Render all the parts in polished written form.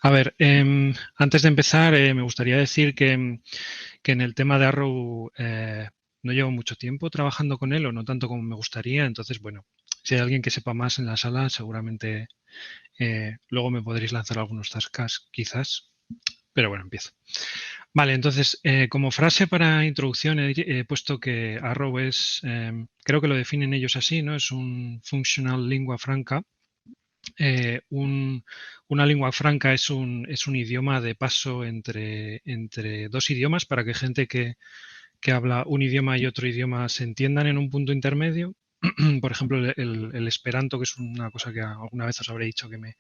A ver, antes de empezar, me gustaría decir que en el tema de Arrow no llevo mucho tiempo trabajando con él o no tanto como me gustaría. Entonces, bueno, si hay alguien que sepa más en la sala, seguramente luego me podréis lanzar algunos tasks, quizás. Pero bueno, empiezo. Vale, entonces, como frase para introducción he puesto que Arrow es, creo que lo definen ellos así, ¿no? Es un functional lingua franca. Una lengua franca es un idioma de paso entre dos idiomas para que gente que habla un idioma y otro idioma se entiendan en un punto intermedio. Por ejemplo, el esperanto, que es una cosa que alguna vez os habré dicho que me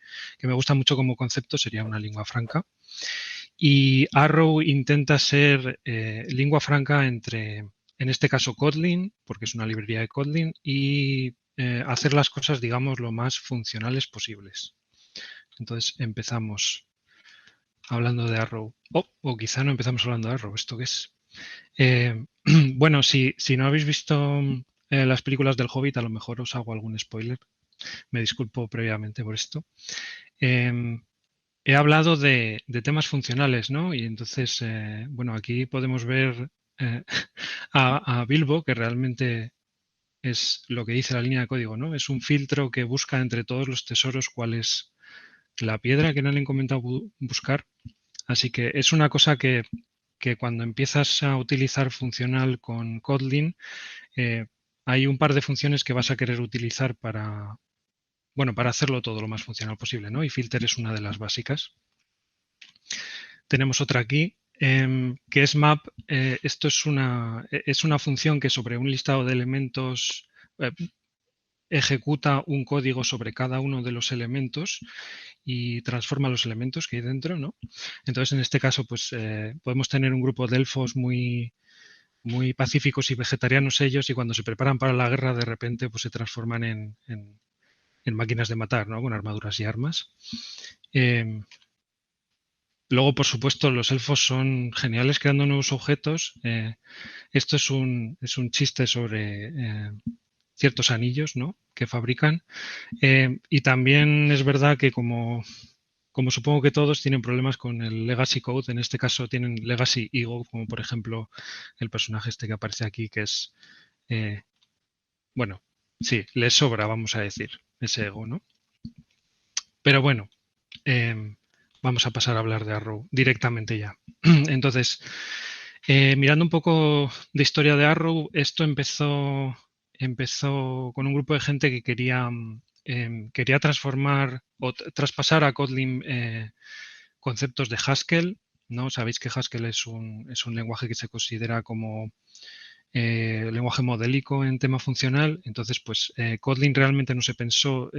gusta mucho como concepto, sería una lengua franca. Y Arrow intenta ser lengua franca entre, en este caso, Kotlin, porque es una librería de Kotlin, y hacer las cosas, digamos, lo más funcionales posibles. Entonces empezamos hablando de Arrow. O quizá no empezamos hablando de Arrow. ¿Esto qué es? Bueno, si no habéis visto las películas del Hobbit, a lo mejor os hago algún spoiler. Me disculpo previamente por esto. Eh, He hablado de temas funcionales, ¿no? Y entonces, bueno, aquí podemos ver eh, a Bilbo, que realmente es lo que dice la línea de código, ¿no? Es un filtro que busca entre todos los tesoros cuál es la piedra que no le han comentado buscar. Así que es una cosa que cuando empiezas a utilizar funcional con Kotlin, eh, hay un par de funciones que vas a querer utilizar para, bueno, para hacerlo todo lo más funcional posible, ¿no? Y filter es una de las básicas. Tenemos otra aquí, que es map. Esto es una función que sobre un listado de elementos ejecuta un código sobre cada uno de los elementos y transforma los elementos que hay dentro, ¿no? Entonces, en este caso, pues podemos tener un grupo de elfos muy pacíficos y vegetarianos ellos, y cuando se preparan para la guerra, de repente, pues se transforman en máquinas de matar, ¿no? Con armaduras y armas. Eh, Luego, por supuesto, los elfos son geniales creando nuevos objetos. Esto es un chiste sobre ciertos anillos, ¿no? Que fabrican. Y también es verdad que como supongo que todos tienen problemas con el legacy code, en este caso tienen legacy ego, como por ejemplo el personaje este que aparece aquí, que es, eh, bueno, sí, les sobra, vamos a decir, ese ego, ¿no? Pero bueno, vamos a pasar a hablar de Arrow directamente ya. Entonces, mirando un poco de historia de Arrow, esto empezó con un grupo de gente que quería transformar o traspasar a Kotlin conceptos de Haskell, ¿no? Sabéis que Haskell es un lenguaje que se considera como lenguaje modélico en tema funcional. Entonces, pues Kotlin realmente no se pensó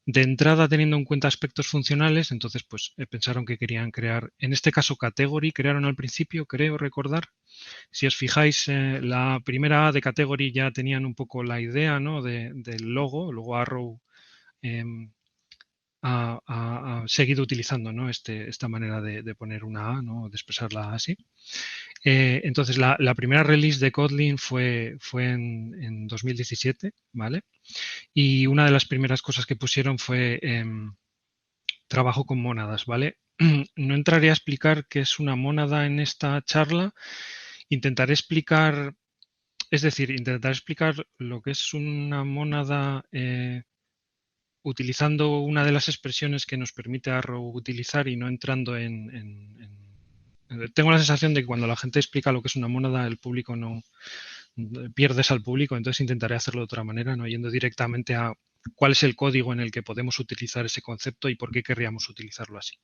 de entrada teniendo en cuenta aspectos funcionales. Entonces, pues pensaron que querían crear, en este caso, category, crearon al principio, creo recordar. Si os fijáis, la primera A de category ya tenían un poco la idea, ¿no? Del logo, luego Arrow em, ha seguido utilizando, ¿no? Esta manera de poner una A, ¿no? De expresarla así. Entonces, la primera release de Kotlin fue en 2017, ¿vale? Y una de las primeras cosas que pusieron fue trabajo con mónadas, ¿vale? No entraré a explicar qué es una mónada en esta charla. Intentaré explicar, es decir, intentaré explicar lo que es una mónada utilizando una de las expresiones que nos permite Arrow utilizar y no entrando Tengo la sensación de que cuando la gente explica lo que es una mónada, el público no pierdes al público, entonces intentaré hacerlo de otra manera, no yendo directamente a cuál es el código en el que podemos utilizar ese concepto y por qué querríamos utilizarlo así.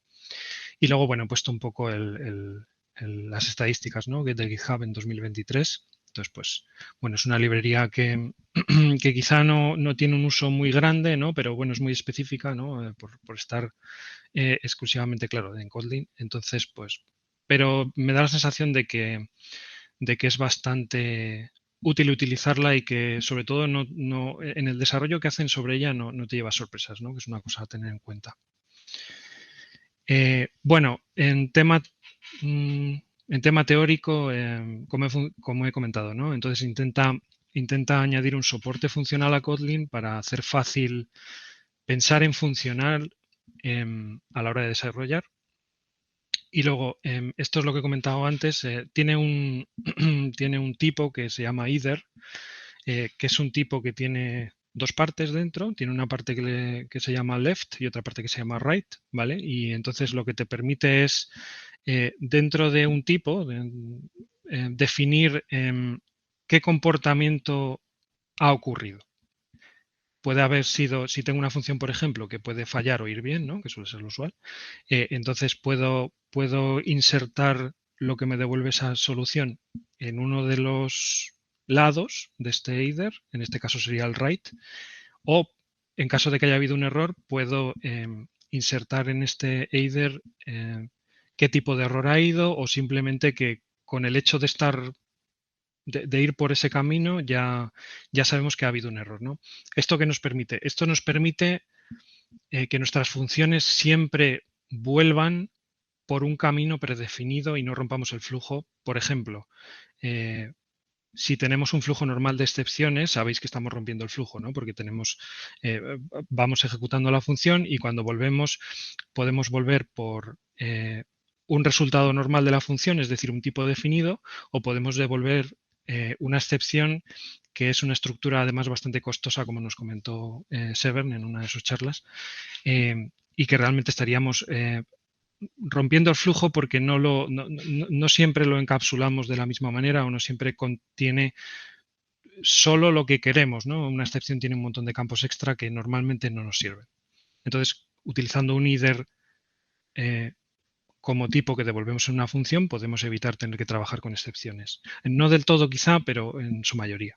Y luego, bueno, he puesto un poco las estadísticas, ¿no? De GitHub en 2023. Entonces, pues, bueno, es una librería que quizá no tiene un uso muy grande, ¿no? Pero bueno, es muy específica, ¿no? Por estar exclusivamente, claro, en Kotlin. Entonces, pues, pero me da la sensación de que es bastante útil utilizarla y que sobre todo en el desarrollo que hacen sobre ella no te lleva sorpresas, ¿no? Que es una cosa a tener en cuenta. Bueno, en tema teórico, como he comentado, ¿no? Entonces intenta añadir un soporte funcional a Kotlin para hacer fácil pensar en funcional a la hora de desarrollar. Y luego, esto es lo que he comentado antes, tiene un, tiene un tipo que se llama either, que es un tipo que tiene dos partes dentro, tiene una parte que se llama left y otra parte que se llama right, ¿vale? Y entonces lo que te permite es, dentro de un tipo, definir qué comportamiento ha ocurrido. Puede haber sido, si tengo una función, por ejemplo, que puede fallar o ir bien, ¿no? Que suele ser lo usual, entonces puedo insertar lo que me devuelve esa solución en uno de los lados de este either, en este caso sería el right, o en caso de que haya habido un error, puedo insertar en este either qué tipo de error ha ido o simplemente que con el hecho de estar de ir por ese camino ya sabemos que ha habido un error, ¿no? ¿Esto qué nos permite? Esto nos permite que nuestras funciones siempre vuelvan por un camino predefinido y no rompamos el flujo. Por ejemplo, si tenemos un flujo normal de excepciones, sabéis que estamos rompiendo el flujo, ¿no? Porque vamos ejecutando la función y cuando volvemos podemos volver por un resultado normal de la función, es decir, un tipo definido, o podemos devolver una excepción que es una estructura además bastante costosa, como nos comentó Severn en una de sus charlas, y que realmente estaríamos rompiendo el flujo porque no siempre lo encapsulamos de la misma manera o no siempre contiene solo lo que queremos, ¿no? Una excepción tiene un montón de campos extra que normalmente no nos sirven. Entonces, utilizando un either como tipo que devolvemos en una función, podemos evitar tener que trabajar con excepciones. No del todo quizá, pero en su mayoría.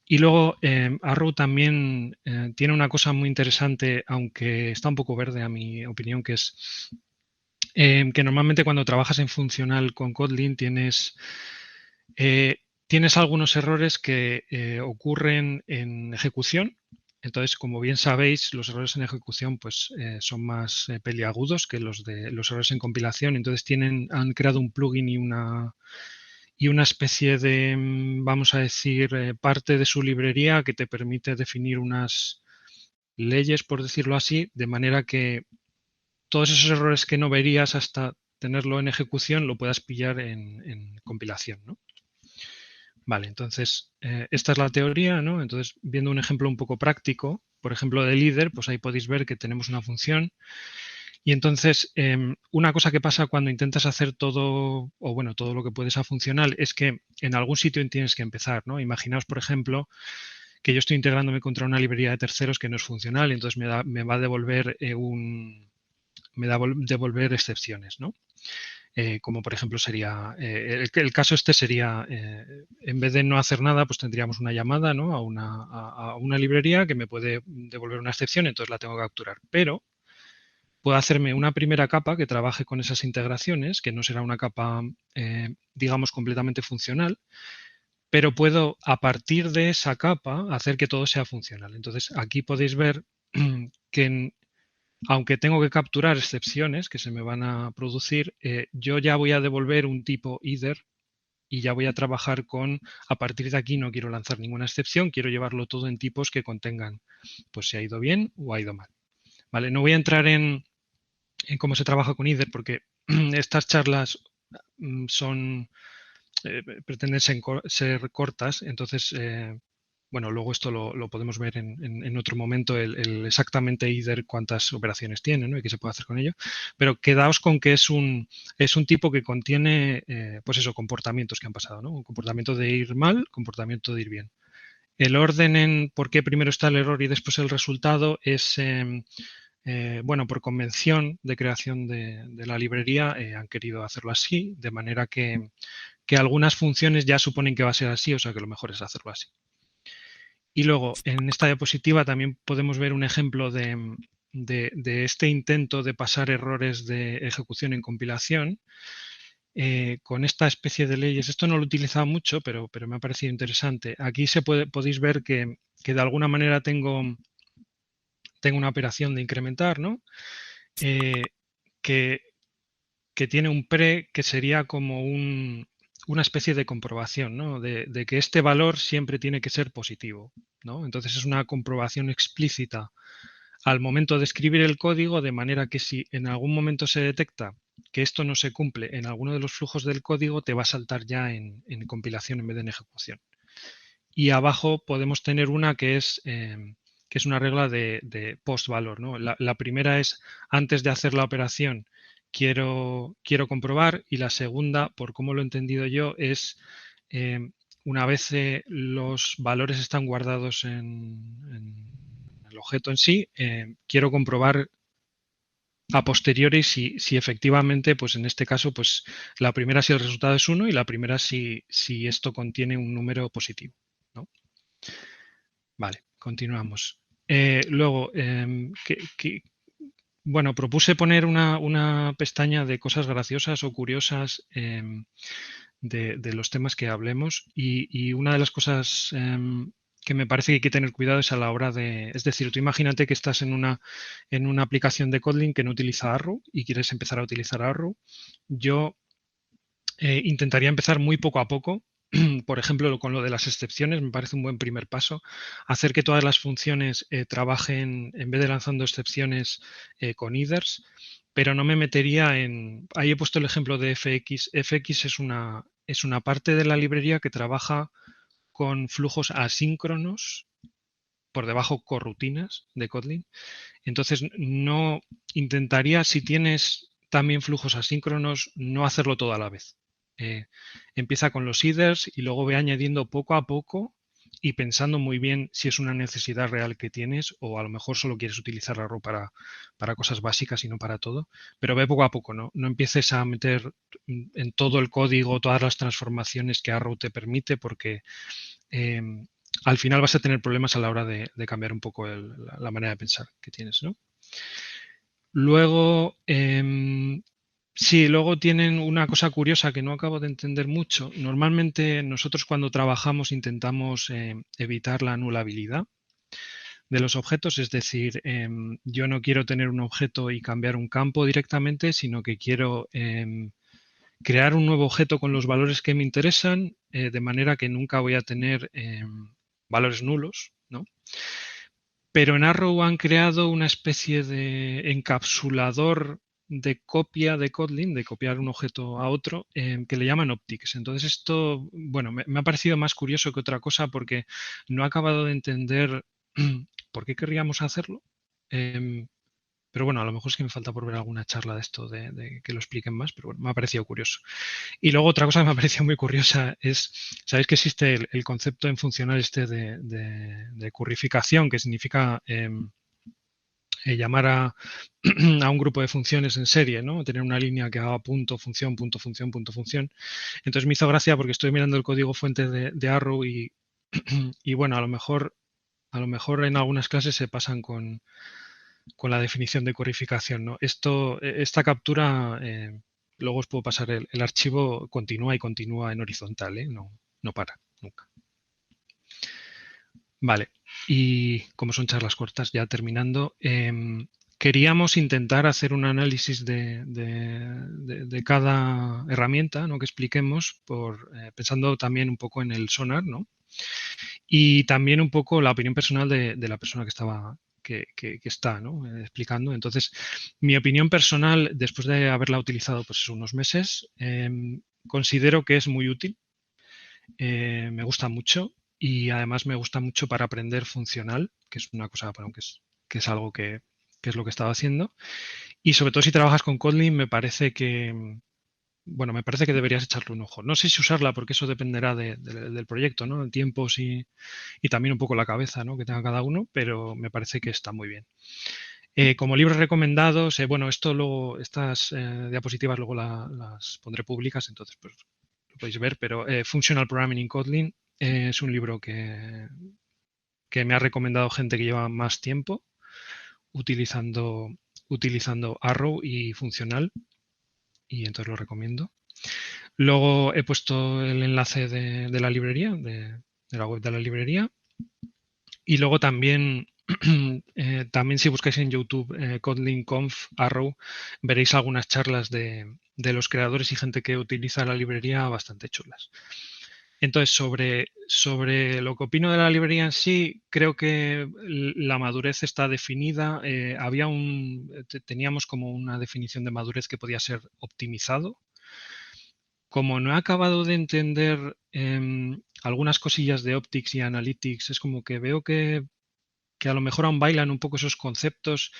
Y luego Arrow también tiene una cosa muy interesante, aunque está un poco verde a mi opinión, que es que normalmente cuando trabajas en funcional con Kotlin tienes algunos errores que ocurren en ejecución. Entonces, como bien sabéis, los errores en ejecución pues, son más peliagudos que los errores en compilación. Entonces, han creado un plugin y una especie de, vamos a decir, parte de su librería que te permite definir unas leyes, por decirlo así, de manera que todos esos errores que no verías hasta tenerlo en ejecución lo puedas pillar en compilación, ¿no? Vale, entonces esta es la teoría, ¿no? Entonces, viendo un ejemplo un poco práctico, por ejemplo, de líder, pues ahí podéis ver que tenemos una función y entonces una cosa que pasa cuando intentas hacer todo, o bueno, todo lo que puedes a funcional, es que en algún sitio tienes que empezar, ¿no? Imaginaos, por ejemplo, que yo estoy integrándome contra una librería de terceros que no es funcional y entonces me va a devolver devolver excepciones, ¿no? Como por ejemplo sería, el caso este sería, en vez de no hacer nada, pues tendríamos una llamada, ¿no? a una librería que me puede devolver una excepción, entonces la tengo que capturar. Pero puedo hacerme una primera capa que trabaje con esas integraciones, que no será una capa, digamos, completamente funcional, pero puedo, a partir de esa capa, hacer que todo sea funcional. Entonces, aquí podéis ver que aunque tengo que capturar excepciones que se me van a producir, yo ya voy a devolver un tipo either y ya voy a trabajar a partir de aquí no quiero lanzar ninguna excepción, quiero llevarlo todo en tipos que contengan, pues si ha ido bien o ha ido mal. Vale, no voy a entrar en cómo se trabaja con either porque estas charlas son, pretenden ser cortas, entonces bueno, luego esto lo podemos ver en otro momento, el exactamente either cuántas operaciones tiene, ¿no? Y qué se puede hacer con ello. Pero quedaos con que es un tipo que contiene, pues eso, comportamientos que han pasado, ¿no? Un comportamiento de ir mal, comportamiento de ir bien. El orden en por qué primero está el error y después el resultado es, bueno, por convención de creación de la librería han querido hacerlo así, de manera que algunas funciones ya suponen que va a ser así, o sea que lo mejor es hacerlo así. Y luego, en esta diapositiva también podemos ver un ejemplo de este intento de pasar errores de ejecución en compilación con esta especie de leyes. Esto no lo he utilizado mucho, pero me ha parecido interesante. Aquí podéis ver que de alguna manera tengo una operación de incrementar, ¿no? Que tiene un pre que sería como una especie de comprobación, ¿no? De que este valor siempre tiene que ser positivo, ¿no? Entonces es una comprobación explícita al momento de escribir el código, de manera que si en algún momento se detecta que esto no se cumple en alguno de los flujos del código, te va a saltar ya en compilación en vez de en ejecución. Y abajo podemos tener una que es una regla de post-valor, ¿no? La primera es, antes de hacer la operación, quiero comprobar, y la segunda, por cómo lo he entendido yo, es una vez los valores están guardados en el objeto en sí, quiero comprobar a posteriori si efectivamente, pues en este caso, pues la primera si el resultado es 1 y la primera si esto contiene un número positivo, ¿no? Vale, continuamos. Luego, bueno, propuse poner una pestaña de cosas graciosas o curiosas de los temas que hablemos, y una de las cosas que me parece que hay que tener cuidado es a la hora de... Es decir, tú imagínate que estás en una aplicación de Kotlin que no utiliza Arrow y quieres empezar a utilizar Arrow. Yo intentaría empezar muy poco a poco. Por ejemplo, con lo de las excepciones, me parece un buen primer paso. Hacer que todas las funciones trabajen, en vez de lanzando excepciones, con eithers, pero no me metería en... Ahí he puesto el ejemplo de FX. FX es una parte de la librería que trabaja con flujos asíncronos, por debajo corrutinas de Kotlin. Entonces, no intentaría, si tienes también flujos asíncronos, no hacerlo todo a la vez. Empieza con los headers y luego ve añadiendo poco a poco y pensando muy bien si es una necesidad real que tienes, o a lo mejor solo quieres utilizar Arrow para cosas básicas y no para todo. Pero ve poco a poco, ¿no? No empieces a meter en todo el código todas las transformaciones que Arrow te permite, porque al final vas a tener problemas a la hora de cambiar un poco la manera de pensar que tienes, ¿no? Luego, sí, luego tienen una cosa curiosa que no acabo de entender mucho. Normalmente nosotros cuando trabajamos intentamos evitar la anulabilidad de los objetos, es decir, yo no quiero tener un objeto y cambiar un campo directamente, sino que quiero crear un nuevo objeto con los valores que me interesan, de manera que nunca voy a tener valores nulos, ¿no? Pero en Arrow han creado una especie de encapsulador de copia de Kotlin, de copiar un objeto a otro, que le llaman Optics. Entonces esto, bueno, me ha parecido más curioso que otra cosa, porque no he acabado de entender por qué querríamos hacerlo. Pero bueno, a lo mejor es que me falta por ver alguna charla de esto, de que lo expliquen más, pero bueno, me ha parecido curioso. Y luego otra cosa que me ha parecido muy curiosa es, ¿sabéis que existe el concepto en funcional este de currificación, que significa llamar a un grupo de funciones en serie, ¿no? Tener una línea que haga punto, función, punto, función, punto, función. Entonces me hizo gracia porque estoy mirando el código fuente de Arrow y, y bueno, a lo mejor en algunas clases se pasan con la definición de codificación, ¿no? Esta captura, luego os puedo pasar el archivo, continúa y continúa en horizontal, ¿eh? No para, nunca. Vale, y como son charlas cortas, ya terminando, queríamos intentar hacer un análisis de cada herramienta, ¿no?, que expliquemos, pensando también un poco en el sonar, ¿no? Y también un poco la opinión personal de la persona que está, ¿no?, explicando. Entonces, mi opinión personal, después de haberla utilizado pues unos meses, considero que es muy útil, me gusta mucho, y además me gusta mucho para aprender funcional, que es una cosa, bueno, que es algo que es lo que estaba haciendo. Y sobre todo si trabajas con Kotlin, me parece que deberías echarle un ojo. No sé si usarla, porque eso dependerá del proyecto, ¿no? El tiempo y también un poco la cabeza, ¿no?, que tenga cada uno, pero me parece que está muy bien. Como libros recomendados, bueno, estas diapositivas luego las pondré públicas, entonces pues lo podéis ver, pero Functional Programming in Kotlin es un libro que me ha recomendado gente que lleva más tiempo utilizando Arrow y funcional, y entonces lo recomiendo. Luego he puesto el enlace de la librería, de la web de la librería. Y luego también, también si buscáis en YouTube Kotlin Conf Arrow, veréis algunas charlas de los creadores y gente que utiliza la librería bastante chulas. Entonces, Sobre lo que opino de la librería en sí, creo que la madurez está definida. Teníamos como una definición de madurez que podía ser optimizado. Como no he acabado de entender algunas cosillas de Optics y Analytics, es como que veo que a lo mejor aún bailan un poco esos conceptos.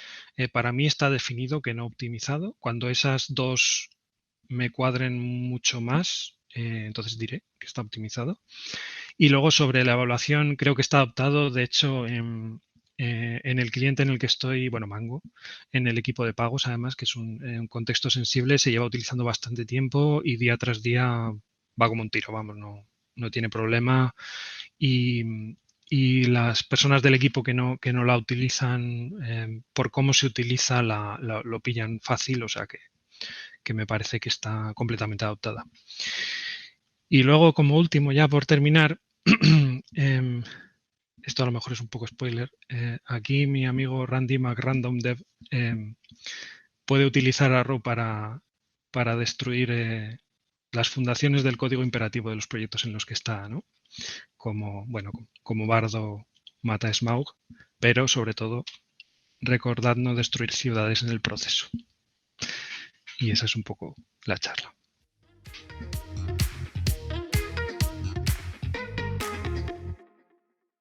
Para mí está definido que no optimizado. Cuando esas dos me cuadren mucho más, entonces diré que está optimizado. Y luego sobre la evaluación, creo que está adaptado. De hecho, en el cliente en el que estoy, bueno, Mango, en el equipo de pagos, además, que es un contexto sensible, se lleva utilizando bastante tiempo y día tras día va como un tiro, vamos, no tiene problema. Y las personas del equipo que no la utilizan, por cómo se utiliza, lo pillan fácil, o sea que me parece que está completamente adaptada. Y luego, como último, ya por terminar, esto a lo mejor es un poco spoiler, aquí mi amigo Randy McRandomDev puede utilizar Arrow para destruir las fundaciones del código imperativo de los proyectos en los que está, ¿no? Como Bardo mata a Smaug, pero sobre todo recordad no destruir ciudades en el proceso. Y esa es un poco la charla.